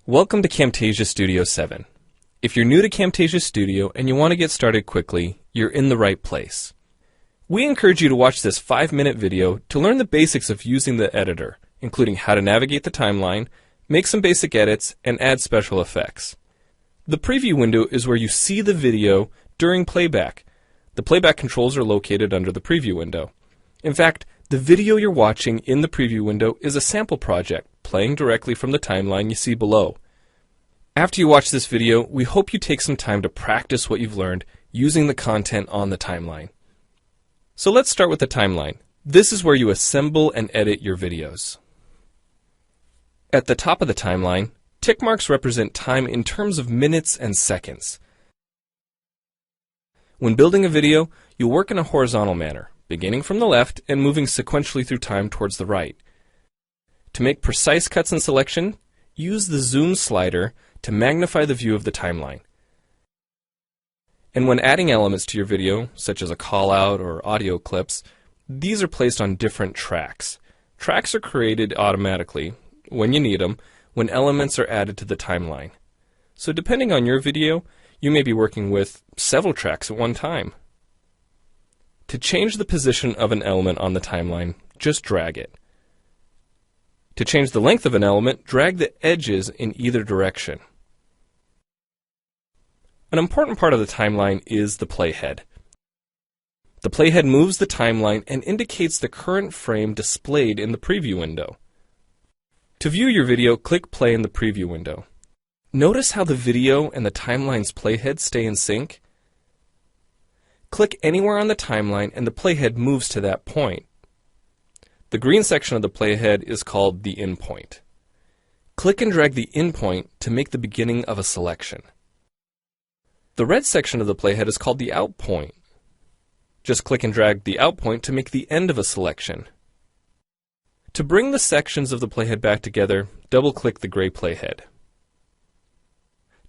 Welcome to Camtasia Studio 7. If you're new to Camtasia Studio and you want to get started quickly, you're in the right place. We encourage you to watch this 5-minute video to learn the basics of using the editor, including how to navigate the timeline, make some basic edits, and add special effects. The preview window is where you see the video during playback. The playback controls are located under the preview window. In fact, the video you're watching in the preview window is a sample project playing directly from the timeline you see below. After you watch this video, we hope you take some time to practice what you've learned using the content on the timeline. So let's start with the timeline. This is where you assemble and edit your videos. At the top of the timeline, tick marks represent time in terms of minutes and seconds. When building a video, you'll work in a horizontal manner, beginning from the left and moving sequentially through time towards the right. To make precise cuts and selection, use the zoom slider to magnify the view of the timeline. And when adding elements to your video, such as a call-out or audio clips, these are placed on different tracks. Tracks are created automatically, when you need them, when elements are added to the timeline. So depending on your video, you may be working with several tracks at one time. To change the position of an element on the timeline, just drag it. To change the length of an element, drag the edges in either direction. An important part of the timeline is the playhead. The playhead moves the timeline and indicates the current frame displayed in the preview window. To view your video, click play in the preview window. Notice how the video and the timeline's playhead stay in sync? Click anywhere on the timeline and the playhead moves to that point. The green section of the playhead is called the in point. Click and drag the in point to make the beginning of a selection. The red section of the playhead is called the out point. Just click and drag the out point to make the end of a selection. To bring the sections of the playhead back together, double-click the gray playhead.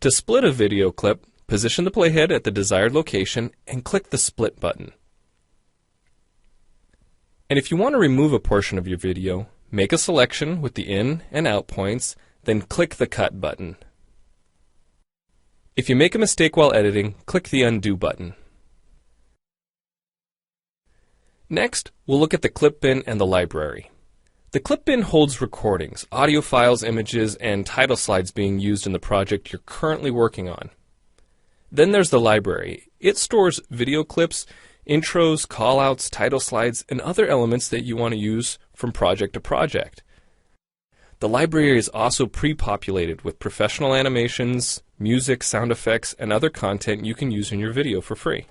To split a video clip, position the playhead at the desired location and click the split button. And if you want to remove a portion of your video, make a selection with the in and out points, then click the cut button. If you make a mistake while editing, click the undo button. Next, we'll look at the clip bin and the library. The clip bin holds recordings, audio files, images, and title slides being used in the project you're currently working on. Then there's the library. It stores video clips, intros, callouts, title slides, and other elements that you want to use from project to project. The library is also pre-populated with professional animations, music, sound effects, and other content you can use in your video for free.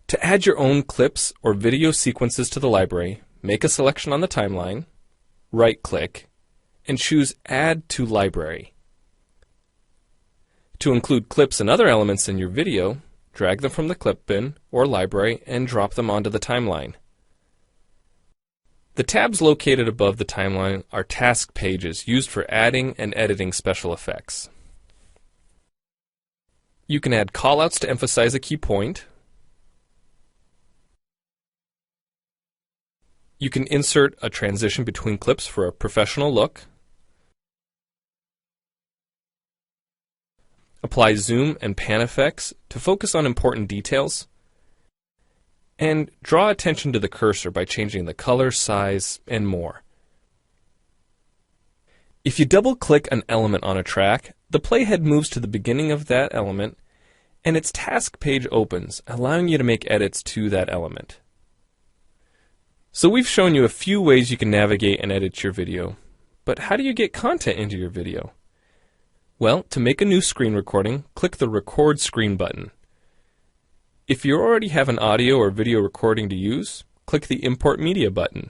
To add your own clips or video sequences to the library, make a selection on the timeline, right-click, and choose Add to Library. To include clips and other elements in your video, drag them from the clip bin or library and drop them onto the timeline. The tabs located above the timeline are task pages used for adding and editing special effects. You can add callouts to emphasize a key point. You can insert a transition between clips for a professional look. Apply zoom and pan effects to focus on important details. And draw attention to the cursor by changing the color, size, and more. If you double-click an element on a track, the playhead moves to the beginning of that element, and its task page opens, allowing you to make edits to that element. So we've shown you a few ways you can navigate and edit your video, but how do you get content into your video? Well, to make a new screen recording, click the Record Screen button. If you already have an audio or video recording to use, click the Import Media button.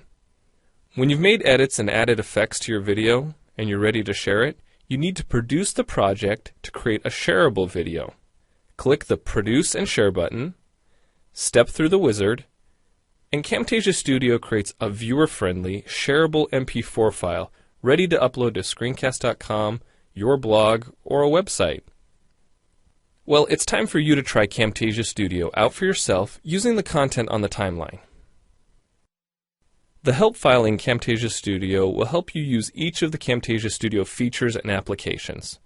When you've made edits and added effects to your video and you're ready to share it, you need to produce the project to create a shareable video. Click the Produce and Share button, step through the wizard, and Camtasia Studio creates a viewer-friendly, shareable MP4 file ready to upload to screencast.com, your blog, or a website. Well, it's time for you to try Camtasia Studio out for yourself using the content on the timeline. The help file in Camtasia Studio will help you use each of the Camtasia Studio features and applications.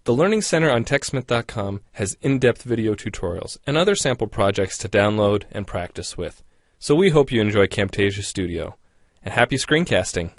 The Learning Center on TechSmith.com has in-depth video tutorials and other sample projects to download and practice with. So we hope you enjoy Camtasia Studio. And happy screencasting!